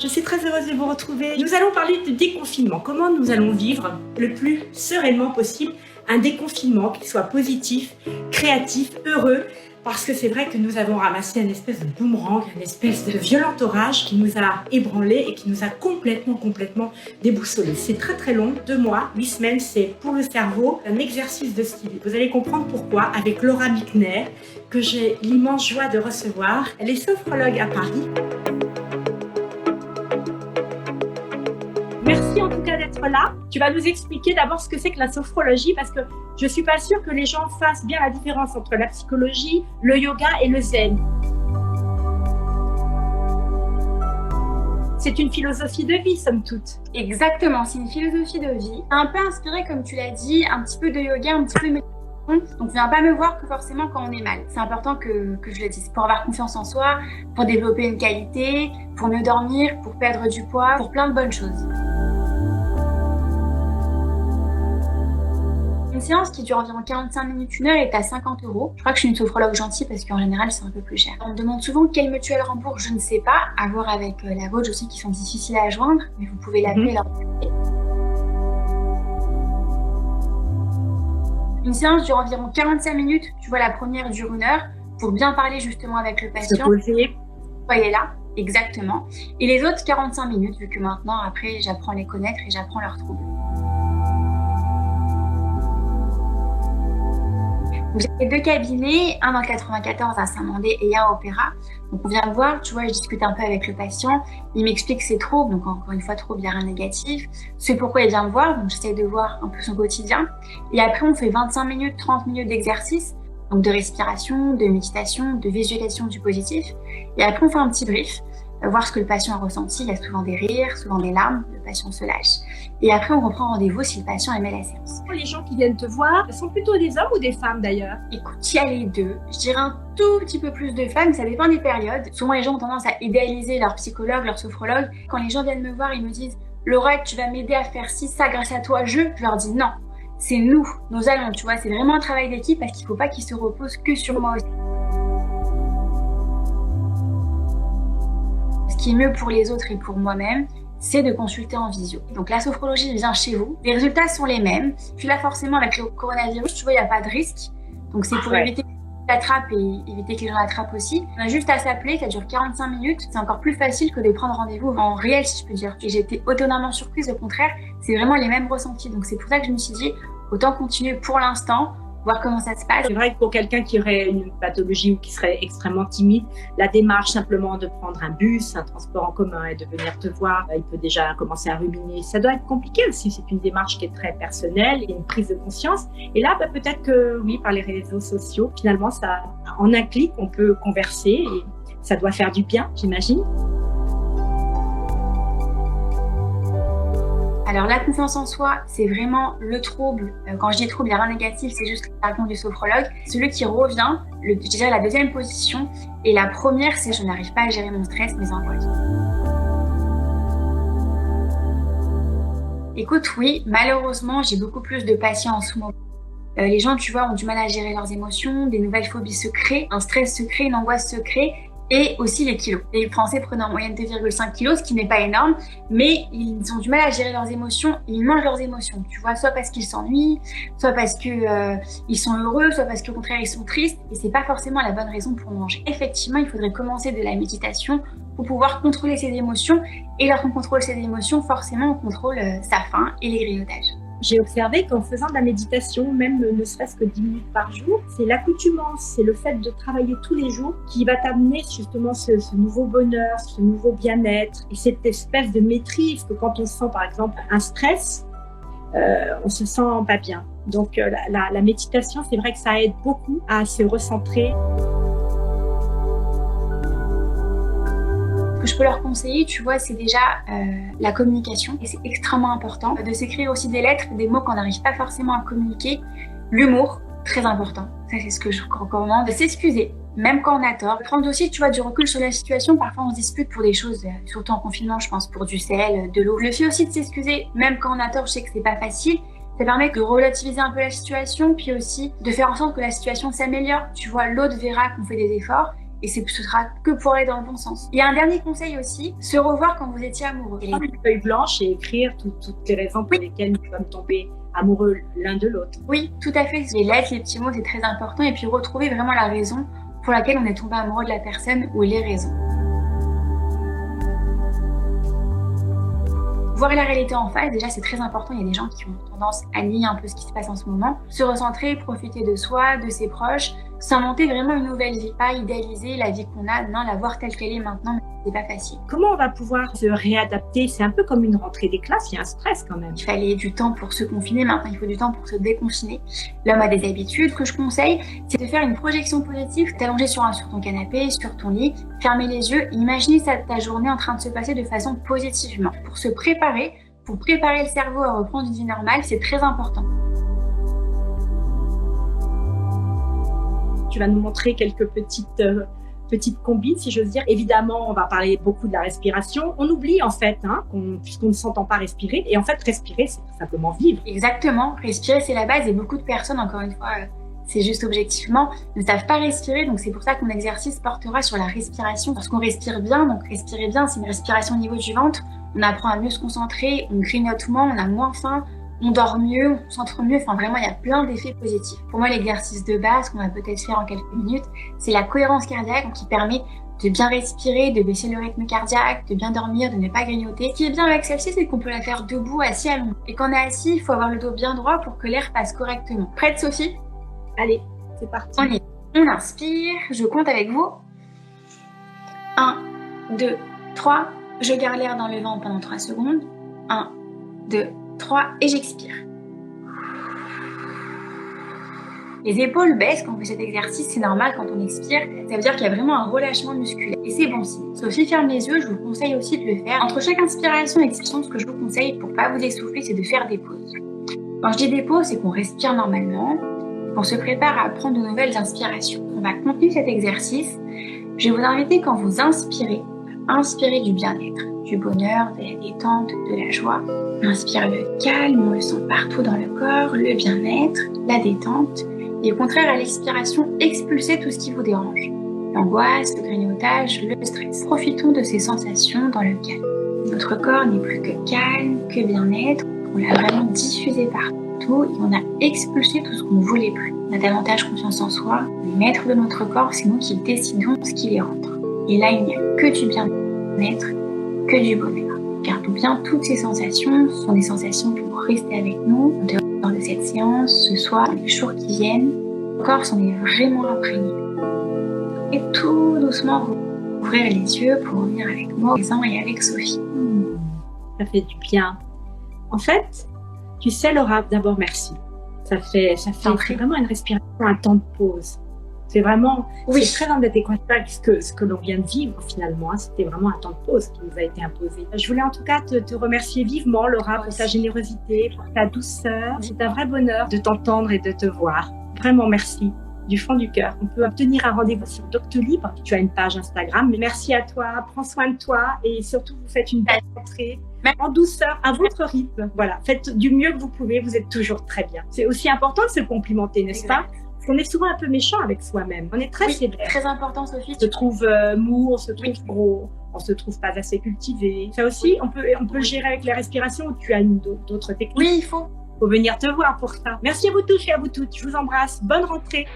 Je suis très heureuse de vous retrouver. Nous allons parler de déconfinement. Comment nous allons vivre le plus sereinement possible un déconfinement qui soit positif, créatif, heureux. Parce que c'est vrai que nous avons ramassé une espèce de boomerang, une espèce de violent orage qui nous a ébranlés et qui nous a complètement déboussolés. C'est très long, 2 mois, 8 semaines, c'est pour le cerveau un exercice de style. Vous allez comprendre pourquoi avec Laura Michner, que j'ai l'immense joie de recevoir. Elle est sophrologue à Paris. Merci en tout cas d'être là. Tu vas nous expliquer d'abord ce que c'est que la sophrologie parce que je suis pas sûre que les gens fassent bien la différence entre la psychologie, le yoga et le zen. C'est une philosophie de vie, somme toute. Exactement, c'est une philosophie de vie. Un peu inspirée, comme tu l'as dit, un petit peu de yoga, un petit peu de méditation. Donc, viens pas me voir que forcément quand on est mal. C'est important que je le dise. Pour avoir confiance en soi, pour développer une qualité, pour mieux dormir, pour perdre du poids, pour plein de bonnes choses. Une séance qui dure environ 45 minutes, 1 heure est à 50 €. Je crois que je suis une sophrologue gentille parce qu'en général c'est un peu plus cher. On me demande souvent quelle mutuelle rembourse, je ne sais pas. À voir avec la vôtre, je sais qu'ils sont difficiles à joindre, mais vous pouvez l'appeler leur demander. Une séance dure environ 45 minutes. Tu vois, la première dure 1 heure pour bien parler justement avec le patient. Soyez là, exactement. Et les autres 45 minutes, vu que maintenant après j'apprends à les connaître et j'apprends leurs troubles. J'ai 2 cabinets, un dans le 94 à Saint-Mandé et un à Opéra. Donc on vient me voir, tu vois, je discute un peu avec le patient, il m'explique ses troubles, donc encore une fois troubles, il n'y a rien de négatif, c'est pourquoi il vient me voir, donc j'essaie de voir un peu son quotidien. Et après on fait 25 minutes, 30 minutes d'exercice, donc de respiration, de méditation, de visualisation du positif. Et après on fait un petit brief, voir ce que le patient a ressenti, il y a souvent des rires, souvent des larmes, le patient se lâche. Et après, on reprend rendez-vous si le patient aimait la séance. Les gens qui viennent te voir sont plutôt des hommes ou des femmes d'ailleurs? Écoute, il y a les deux. Je dirais un tout petit peu plus de femmes, ça dépend des périodes. Souvent, les gens ont tendance à idéaliser leur psychologue, leur sophrologue. Quand les gens viennent me voir, ils me disent « Laura, tu vas m'aider à faire ci, ça grâce à toi, je leur dis non. C'est nous, nos allons, tu vois, c'est vraiment un travail d'équipe parce qu'il ne faut pas qu'ils se reposent que sur moi aussi. Ce qui est mieux pour les autres et pour moi-même, c'est de consulter en visio. Donc la sophrologie vient chez vous, les résultats sont les mêmes. Puis là forcément avec le coronavirus, tu vois, il n'y a pas de risque. Donc c'est pour éviter qu'ils l'attrapent et éviter que les gens l'attrapent aussi. On a juste à s'appeler, ça dure 45 minutes. C'est encore plus facile que de prendre rendez-vous en réel, si je peux dire. Et j'ai été étonnamment surprise, au contraire, c'est vraiment les mêmes ressentis. Donc c'est pour ça que je me suis dit, autant continuer pour l'instant, voir comment ça se passe. C'est vrai que pour quelqu'un qui aurait une pathologie ou qui serait extrêmement timide, la démarche simplement de prendre un bus, un transport en commun et de venir te voir, il peut déjà commencer à ruminer. Ça doit être compliqué aussi, c'est une démarche qui est très personnelle et une prise de conscience. Et là, peut-être que oui, par les réseaux sociaux, finalement, ça, en un clic, on peut converser et ça doit faire du bien, j'imagine. Alors la confiance en soi, c'est vraiment le trouble. Quand je dis trouble, il n'y a rien de négatif, c'est juste la réponse du sophrologue. Celui qui revient, je dirais la deuxième position. Et la première, c'est je n'arrive pas à gérer mon stress, mes angoisses. Écoute, oui, malheureusement, j'ai beaucoup plus de patients en ce moment. Les gens, tu vois, ont du mal à gérer leurs émotions, des nouvelles phobies se créent, un stress se crée, une angoisse se crée. Et aussi les kilos. Les Français prennent en moyenne 2,5 kilos, ce qui n'est pas énorme, mais ils ont du mal à gérer leurs émotions, ils mangent leurs émotions, tu vois, soit parce qu'ils s'ennuient, soit parce que ils sont heureux, soit parce qu'au contraire ils sont tristes, et c'est pas forcément la bonne raison pour manger. Effectivement, il faudrait commencer de la méditation pour pouvoir contrôler ses émotions, et lorsqu'on contrôle ses émotions, forcément on contrôle sa faim et les grignotages. J'ai observé qu'en faisant de la méditation, même ne serait-ce que 10 minutes par jour, c'est l'accoutumance, c'est le fait de travailler tous les jours qui va t'amener justement ce nouveau bonheur, ce nouveau bien-être et cette espèce de maîtrise que quand on sent par exemple un stress, on se sent pas bien. Donc la méditation, c'est vrai que ça aide beaucoup à se recentrer. Ce que je peux leur conseiller, tu vois, c'est déjà la communication et c'est extrêmement important de s'écrire aussi des lettres, des mots qu'on n'arrive pas forcément à communiquer. L'humour, très important, ça c'est ce que je recommande. De s'excuser, même quand on a tort. Prendre aussi, tu vois, du recul sur la situation. Parfois on se dispute pour des choses, surtout en confinement, je pense, pour du sel, de l'eau. Le fait aussi de s'excuser, même quand on a tort, je sais que c'est pas facile. Ça permet de relativiser un peu la situation, puis aussi de faire en sorte que la situation s'améliore. Tu vois, l'autre verra qu'on fait des efforts et ce sera que pour aller dans le bon sens. Il y a un dernier conseil aussi, se revoir quand vous étiez amoureux. Prendre une feuille blanche et écrire toutes les raisons pour lesquelles nous sommes tombés amoureux l'un de l'autre. Oui, tout à fait. Les lettres, les petits mots, c'est très important. Et puis retrouver vraiment la raison pour laquelle on est tombé amoureux de la personne ou les raisons. Voir la réalité en face, déjà c'est très important. Il y a des gens qui ont tendance à nier un peu ce qui se passe en ce moment. Se recentrer, profiter de soi, de ses proches, s'inventer vraiment une nouvelle vie. Pas idéaliser la vie qu'on a, non, la voir telle qu'elle est maintenant, mais c'est pas facile. Comment on va pouvoir se réadapter? C'est un peu comme une rentrée des classes, il y a un stress quand même. Il fallait du temps pour se confiner, maintenant il faut du temps pour se déconfiner. L'homme a des habitudes. Ce que je conseille, c'est de faire une projection positive, t'allonger sur ton canapé, sur ton lit, fermer les yeux, imaginer ta journée en train de se passer de façon positivement. Pour se préparer, pour préparer le cerveau à reprendre une vie normale, c'est très important. Tu vas nous montrer quelques petites combines, si j'ose dire. Évidemment, on va parler beaucoup de la respiration. On oublie en fait, puisqu'on ne s'entend pas respirer. Et en fait, respirer, c'est tout simplement vivre. Exactement. Respirer, c'est la base. Et beaucoup de personnes, encore une fois, c'est juste objectivement, ne savent pas respirer. Donc c'est pour ça que mon exercice portera sur la respiration. Parce qu'on respire bien, donc respirer bien, c'est une respiration au niveau du ventre. On apprend à mieux se concentrer, on grignote moins, on a moins faim. On dort mieux, on se concentre mieux, enfin vraiment il y a plein d'effets positifs. Pour moi l'exercice de base qu'on va peut-être faire en quelques minutes, c'est la cohérence cardiaque qui permet de bien respirer, de baisser le rythme cardiaque, de bien dormir, de ne pas grignoter. Ce qui est bien avec celle-ci, c'est qu'on peut la faire debout, assis, allongé. Et quand on est assis, il faut avoir le dos bien droit pour que l'air passe correctement. Prête Sophie? Allez, c'est parti. On inspire, je compte avec vous. 1, 2, 3, je garde l'air dans le ventre pendant 3 secondes. 1, 2, 3 et j'expire. Les épaules baissent quand on fait cet exercice, c'est normal quand on expire, ça veut dire qu'il y a vraiment un relâchement musculaire et c'est bon signe. Sophie ferme les yeux, je vous conseille aussi de le faire. Entre chaque inspiration et expiration, ce que je vous conseille pour pas vous essouffler, c'est de faire des pauses. Quand je dis des pauses, c'est qu'on respire normalement, qu'on se prépare à prendre de nouvelles inspirations. On va continuer cet exercice. Je vais vous inviter quand vous inspirez, à inspirer du bien-être, du bonheur, de la détente, de la joie. On inspire le calme, on le sent partout dans le corps, le bien-être, la détente. Et au contraire, à l'expiration, expulsez tout ce qui vous dérange. L'angoisse, le grignotage, le stress. Profitons de ces sensations dans le calme. Notre corps n'est plus que calme, que bien-être. On l'a vraiment diffusé partout et on a expulsé tout ce qu'on ne voulait plus. On a davantage confiance en soi. Le maître de notre corps, c'est nous qui décidons ce qui les rentre. Et là, il n'y a que du bien-être, que du bonheur. Gardons bien toutes ces sensations. Ce sont des sensations qui vont rester avec nous en dehors de cette séance, ce soir, les jours qui viennent. Le corps s'en est vraiment imprégné. Et tout doucement, vous ouvrir les yeux pour revenir avec moi, et avec Sophie. Ça fait du bien. En fait, tu sais Laura, d'abord merci. Ça fait vraiment une respiration, un temps de pause. C'est vraiment, c'est très en adéquation avec ce que l'on vient de vivre finalement. C'était vraiment un temps de pause qui nous a été imposé. Je voulais en tout cas te remercier vivement Laura pour ta générosité, pour ta douceur. C'est un vrai bonheur de t'entendre et de te voir. Vraiment merci. Du fond du cœur. On peut obtenir un rendez-vous sur Doctolib. Tu as une page Instagram. Mais merci à toi. Prends soin de toi et surtout vous faites une belle rentrée en douceur, à votre rythme. Voilà. Faites du mieux que vous pouvez. Vous êtes toujours très bien. C'est aussi important de se complimenter, n'est-ce pas? Parce qu'on est souvent un peu méchant avec soi-même. On est très sévère. Très important, Sophie. On se trouve mou, on se trouve gros, on se trouve pas assez cultivé. Ça aussi, on peut le gérer avec la respiration ou tu as d'autres techniques. Oui, il faut venir te voir pour ça. Merci à vous tous et à vous toutes. Je vous embrasse. Bonne rentrée.